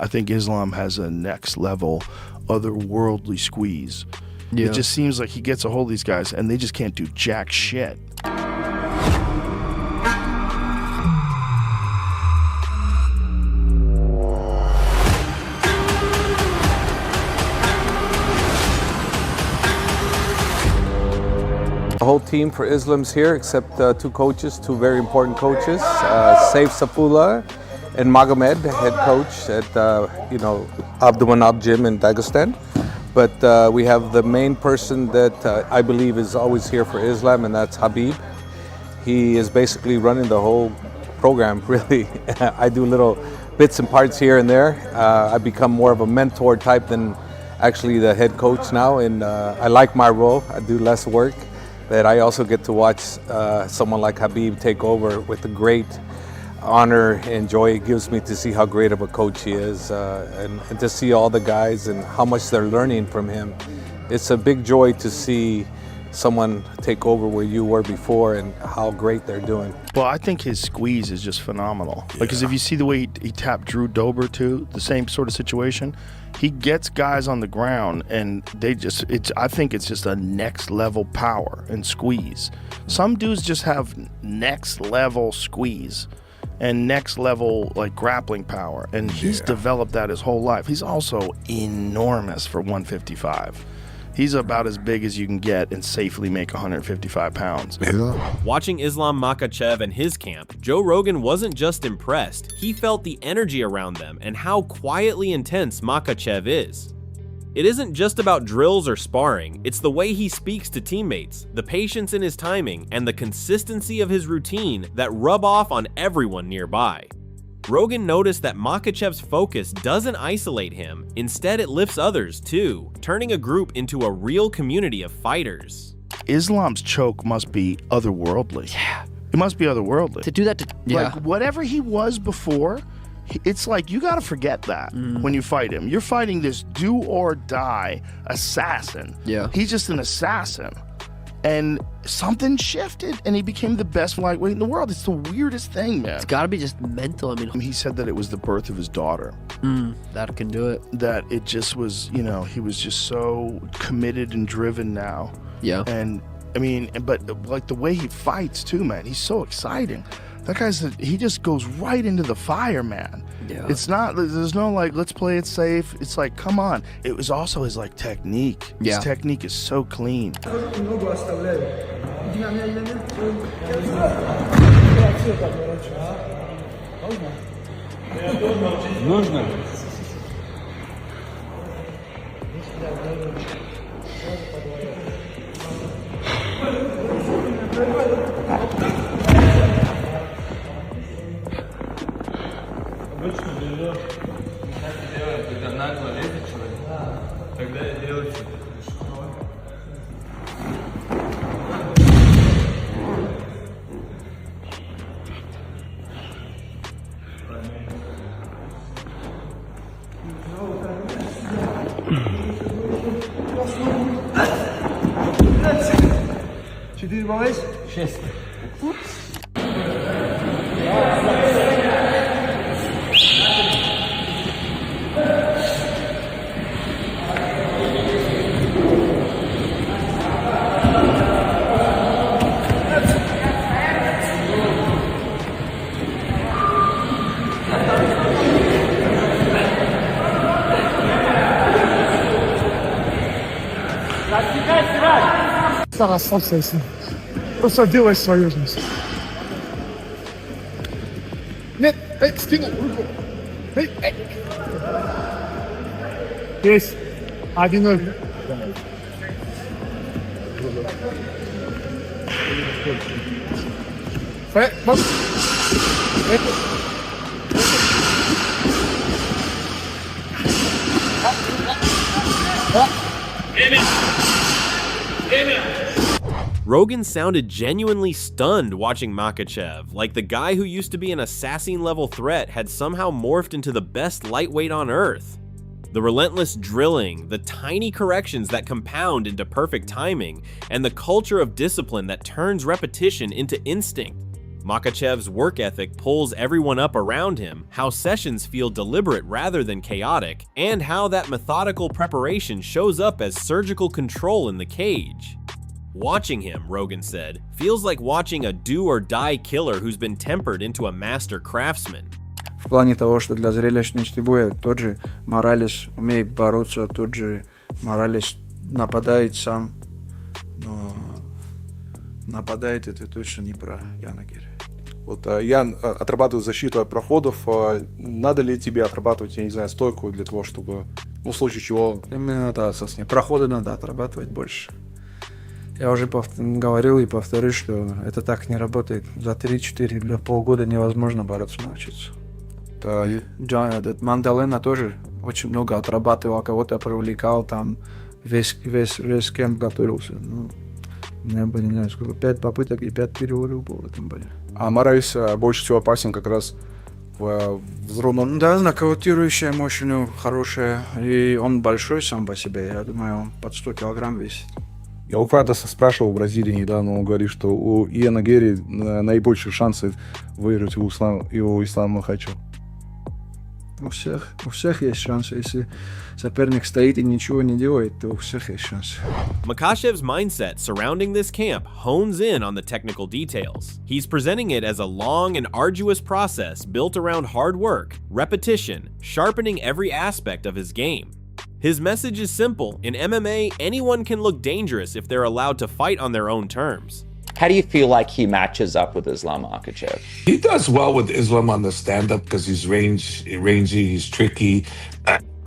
I think Islam has a next level, otherworldly squeeze. Yeah. It just seems like he gets a hold of these guys and they just can't do jack shit. The whole team for Islam's here, except two coaches, two very important coaches, Saif Safullah and Magomed, head coach at Abdulmanap Gym in Dagestan. But we have the main person that I believe is always here for Islam, and that's Habib. He is basically running the whole program, really. I do little bits and parts here and there. I become more of a mentor type than actually the head coach now, and I like my role. I do less work. That I also get to watch someone like Habib take over with the great honor and joy it gives me to see how great of a coach he is, and to see all the guys and how much they're learning from him. It's a big joy to see someone take over where you were before and how great they're doing. Well, I think his squeeze is just phenomenal. Yeah. Like, because if you see the way he tapped Drew Dober too, the same sort of situation, he gets guys on the ground and I think it's just a next level power and squeeze. Some dudes just have next level squeeze and next level like grappling power, and he's developed that his whole life. He's also enormous for 155. He's about as big as you can get and safely make 155 pounds. Watching Islam Makhachev and his camp, Joe Rogan wasn't just impressed, he felt the energy around them and how quietly intense Makhachev is. It isn't just about drills or sparring, it's the way he speaks to teammates, the patience in his timing, and the consistency of his routine that rub off on everyone nearby. Rogan noticed that Makhachev's focus doesn't isolate him, instead it lifts others too, turning a group into a real community of fighters. Islam's choke must be otherworldly. Yeah. It must be otherworldly. To do that Like, whatever he was before, it's like you gotta forget that when you fight him. You're fighting this do or die assassin. Yeah. He's just an assassin. And something shifted, and he became the best lightweight in the world. It's the weirdest thing, man. It's got to be just mental. I mean, he said that it was the birth of his daughter. That can do it. That it just was, he was just so committed and driven now. Yeah. And I mean, but like the way he fights too, man. He's so exciting. That he just goes right into the fire, man. Yeah. It's not, there's no like, let's play it safe. It's like, come on. It was also his like technique. Yeah. His technique is so clean. Czy ty małeś? 6. Стара солнце. Просто делай свою жизнь. Нет, скинул руку. Есть. 1-0. Rogan sounded genuinely stunned watching Makhachev, like the guy who used to be an assassin-level threat had somehow morphed into the best lightweight on earth. The relentless drilling, the tiny corrections that compound into perfect timing, and the culture of discipline that turns repetition into instinct. Makhachev's work ethic pulls everyone up around him, how sessions feel deliberate rather than chaotic, and how that methodical preparation shows up as surgical control in the cage. Watching him, Rogan said, feels like watching a do-or-die killer who's been tempered into a master craftsman. В плане того, что для зрелищности боя тот же Моралес умеет бороться, тот же Моралес нападает сам, но нападает это точно не про Яна Герри. Вот Ян отрабатывает защиту от проходов. Надо ли тебе отрабатывать, я не знаю, стойку для того, чтобы, ну, в случае чего... Именно да, собственно, проходы надо отрабатывать больше. Я уже говорил и повторюсь, что это так не работает. За 3-4 для полгода невозможно бороться научиться. Этот Мандалена тоже очень много отрабатывал, кого-то привлекал, там весь кемп готовился. Ну, у меня были, не знаю, сколько, 5 попыток и 5 переворов было в этом бою. А Моралес больше всего опасен как раз в взрывном... Да, нокаутирующая мощь у него хорошая, и он большой сам по себе, я думаю, он под 100 килограмм весит. Я у Фратоса спрашивал в Бразилии недавно, он говорит, что у Иэна Герри наибольшие шансы выиграть у Ислама Макхачева. У всех есть шансы. Если соперник стоит и ничего не делает, то у всех есть шансы. Makhachev's mindset surrounding this camp hones in on the technical details. He's presenting it as a long and arduous process built around hard work, repetition, sharpening every aspect of his game. His message is simple. In MMA, anyone can look dangerous if they're allowed to fight on their own terms. How do you feel like he matches up with Islam Makhachev? He does well with Islam on the stand-up because he's rangy, he's tricky,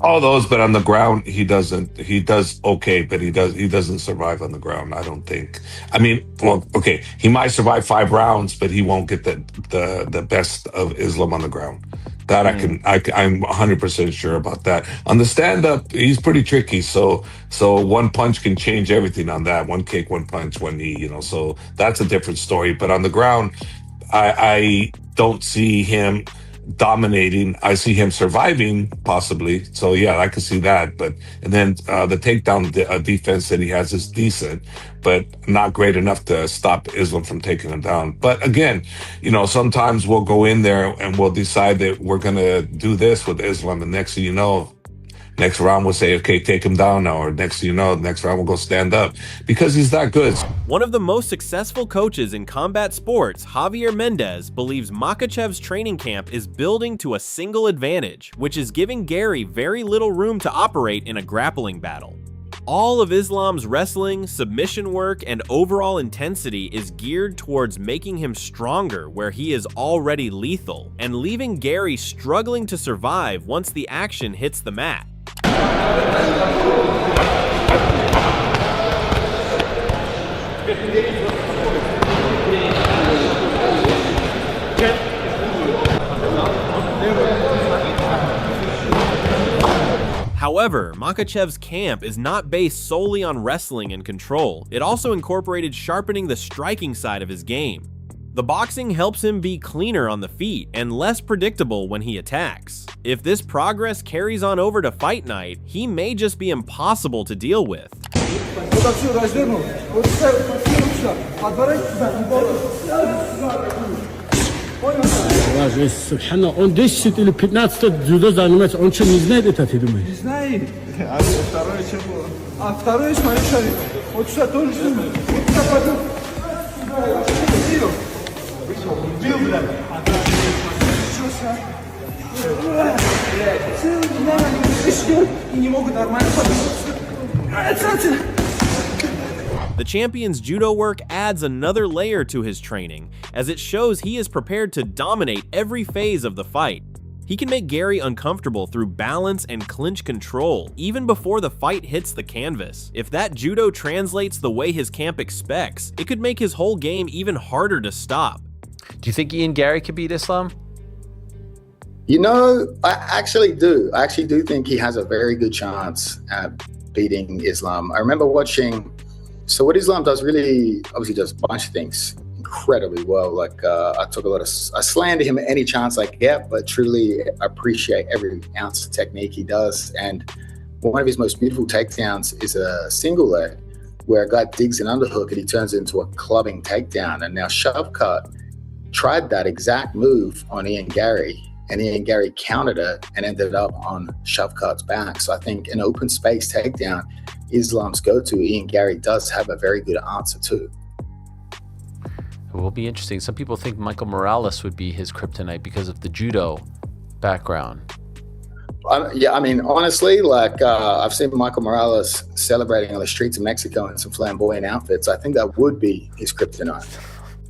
all those. But on the ground, he doesn't. He does okay, but he doesn't survive on the ground. I don't think. I mean, well, okay, he might survive 5 rounds, but he won't get the best of Islam on the ground. That I'm 100% sure about that. On the stand-up, he's pretty tricky. So one punch can change everything on that. One kick, one punch, one knee. You know, so that's a different story. But on the ground, I don't see him dominating. I see him surviving possibly. So yeah, I can see that. But and then the takedown defense that he has is decent, but not great enough to stop Islam from taking him down. But again, you know, sometimes we'll go in there and we'll decide that we're gonna do this with Islam, and next thing you know, next round we'll say, okay, take him down now, or next thing you know, next round we'll go stand up because he's that good. One of the most successful coaches in combat sports, Javier Mendez, believes Makhachev's training camp is building to a single advantage, which is giving Gary very little room to operate in a grappling battle. All of Islam's wrestling, submission work, and overall intensity is geared towards making him stronger where he is already lethal, and leaving Gary struggling to survive once the action hits the mat. However, Makhachev's camp is not based solely on wrestling and control. It also incorporated sharpening the striking side of his game. The boxing helps him be cleaner on the feet and less predictable when he attacks. If this progress carries on over to fight night, he may just be impossible to deal with. Он 10 или 15 дзюдо занимается, он что, не знает это, ты думаешь? Не знает. А второй что было? А второй, смотри, вот что тоже сумма. Вот так потом. Бил, блядь. Что са? Целый день они пришли и не могут нормально подвигаться. The champion's judo work adds another layer to his training, as it shows he is prepared to dominate every phase of the fight. He can make Gary uncomfortable through balance and clinch control, even before the fight hits the canvas. If that judo translates the way his camp expects, it could make his whole game even harder to stop. Do you think Ian Gary could beat Islam? You know, I actually do. I actually do think he has a very good chance at beating Islam. I remember watching. So what Islam does really, obviously does a bunch of things incredibly well. Like I slander him any chance I get, but truly appreciate every ounce of technique he does. And one of his most beautiful takedowns is a single leg where a guy digs an underhook and he turns it into a clubbing takedown. And now Shovkat tried that exact move on Ian Gary, and Ian Gary countered it and ended up on Shavkat's back. So I think an open space takedown, Islam's go-to. Ian Gary does have a very good answer too. It will be interesting. Some people think Michael Morales would be his kryptonite because of the judo background. Yeah, I mean, honestly, like I've seen Michael Morales celebrating on the streets of Mexico in some flamboyant outfits. I think that would be his kryptonite.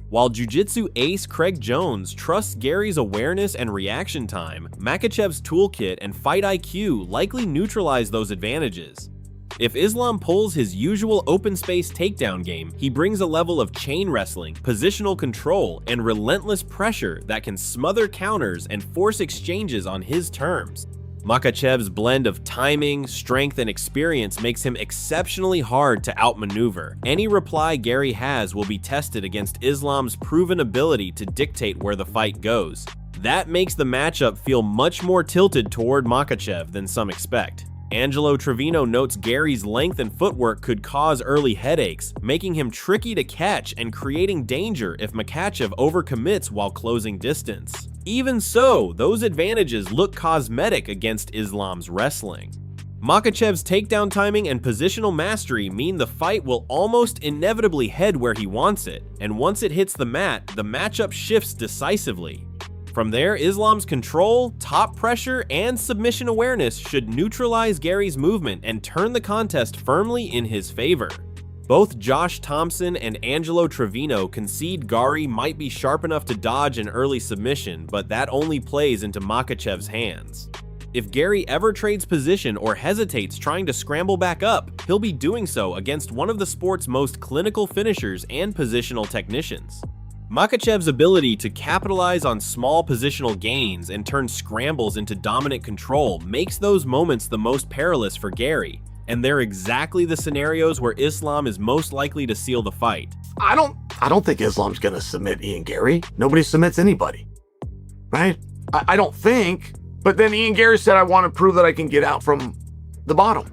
While jiu-jitsu ace Craig Jones trusts Gary's awareness and reaction time, Makhachev's toolkit and fight IQ likely neutralize those advantages. If Islam pulls his usual open space takedown game, he brings a level of chain wrestling, positional control, and relentless pressure that can smother counters and force exchanges on his terms. Makhachev's blend of timing, strength, and experience makes him exceptionally hard to outmaneuver. Any reply Gary has will be tested against Islam's proven ability to dictate where the fight goes. That makes the matchup feel much more tilted toward Makhachev than some expect. Angelo Trevino notes Gary's length and footwork could cause early headaches, making him tricky to catch and creating danger if Makhachev overcommits while closing distance. Even so, those advantages look cosmetic against Islam's wrestling. Makhachev's takedown timing and positional mastery mean the fight will almost inevitably head where he wants it, and once it hits the mat, the matchup shifts decisively. From there, Islam's control, top pressure, and submission awareness should neutralize Gary's movement and turn the contest firmly in his favor. Both Josh Thompson and Angelo Trevino concede Gary might be sharp enough to dodge an early submission, but that only plays into Makhachev's hands. If Gary ever trades position or hesitates trying to scramble back up, he'll be doing so against one of the sport's most clinical finishers and positional technicians. Makhachev's ability to capitalize on small positional gains and turn scrambles into dominant control makes those moments the most perilous for Gary, and they're exactly the scenarios where Islam is most likely to seal the fight. I don't think Islam's gonna submit Ian Gary. Nobody submits anybody, right? I don't think, but then Ian Gary said, I want to prove that I can get out from the bottom.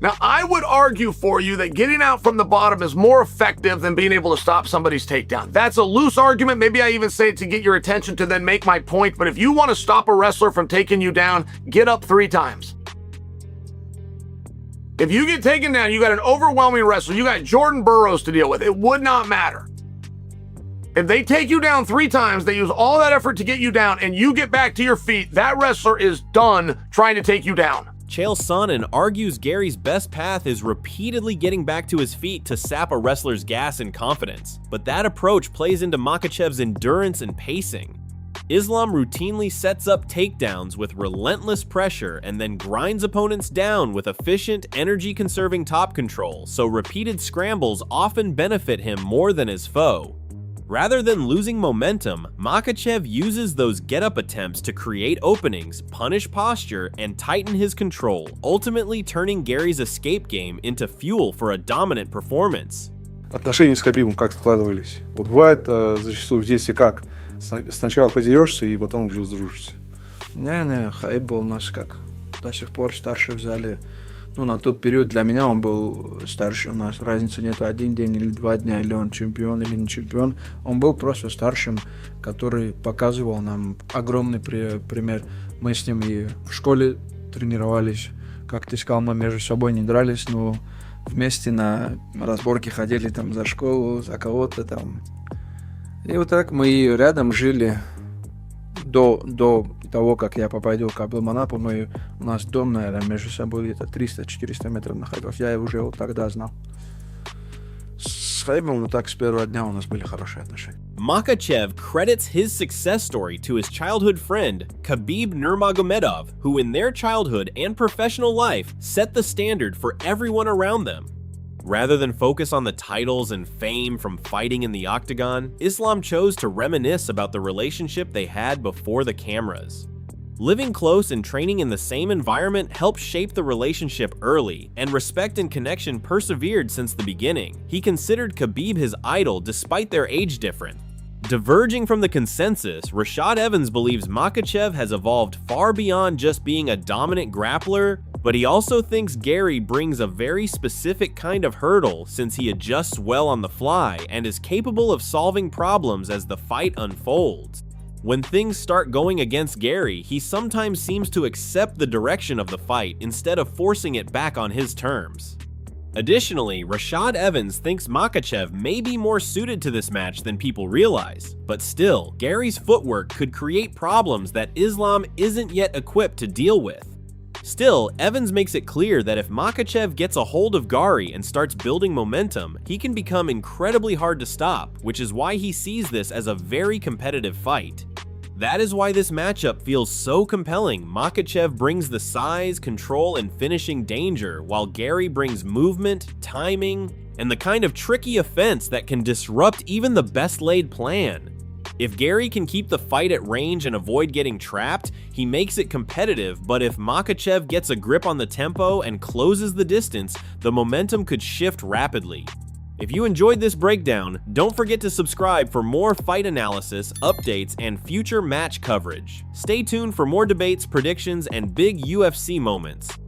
Now, I would argue for you that getting out from the bottom is more effective than being able to stop somebody's takedown. That's a loose argument. Maybe I even say it to get your attention to then make my point. But if you want to stop a wrestler from taking you down, get up 3 times. If you get taken down, you got an overwhelming wrestler. You got Jordan Burroughs to deal with. It would not matter. If they take you down 3 times, they use all that effort to get you down, and you get back to your feet, that wrestler is done trying to take you down. Chael Sonnen argues Gary's best path is repeatedly getting back to his feet to sap a wrestler's gas and confidence, but that approach plays into Makhachev's endurance and pacing. Islam routinely sets up takedowns with relentless pressure and then grinds opponents down with efficient, energy-conserving top control, so repeated scrambles often benefit him more than his foe. Rather than losing momentum, Makhachev uses those get-up attempts to create openings, punish posture, and tighten his control, ultimately turning Gary's escape game into fuel for a dominant performance. Отношения с Хабибом как складывались? Вот бывает зачастую в детстве как? Сначала подерешься и потом уже сдружишься. Не, Хабиб был у нас как до сих пор старший в зале. Ну, на тот период для меня он был старше. У нас разницы нет 1 день или 2 дня, или он чемпион, или не чемпион. Он был просто старшим, который показывал нам огромный пример. Мы с ним и в школе тренировались. Как ты сказал, мы между собой не дрались, но вместе на разборки ходили там за школу, за кого-то там. И вот так мы рядом жили до того, как я попадал к Абдулманапу. У нас дом, наверное, между собой где-то 300-400 метров находился. Я уже вот тогда знал. С Хабибом, ну так, с первого дня у нас были хорошие отношения. Makhachev credits his success story to his childhood friend, Khabib Nurmagomedov, who in their childhood and professional life set the standard for everyone around them. Rather than focus on the titles and fame from fighting in the octagon, Islam chose to reminisce about the relationship they had before the cameras. Living close and training in the same environment helped shape the relationship early, and respect and connection persevered since the beginning. He considered Khabib his idol despite their age difference. Diverging from the consensus, Rashad Evans believes Makhachev has evolved far beyond just being a dominant grappler. But he also thinks Gary brings a very specific kind of hurdle since he adjusts well on the fly and is capable of solving problems as the fight unfolds. When things start going against Gary, he sometimes seems to accept the direction of the fight instead of forcing it back on his terms. Additionally, Rashad Evans thinks Makhachev may be more suited to this match than people realize, but still, Gary's footwork could create problems that Islam isn't yet equipped to deal with. Still, Evans makes it clear that if Makhachev gets a hold of Gary and starts building momentum, he can become incredibly hard to stop, which is why he sees this as a very competitive fight. That is why this matchup feels so compelling. Makhachev brings the size, control, and finishing danger, while Gary brings movement, timing, and the kind of tricky offense that can disrupt even the best laid plan. If Gary can keep the fight at range and avoid getting trapped, he makes it competitive, but if Makhachev gets a grip on the tempo and closes the distance, the momentum could shift rapidly. If you enjoyed this breakdown, don't forget to subscribe for more fight analysis, updates, and future match coverage. Stay tuned for more debates, predictions, and big UFC moments.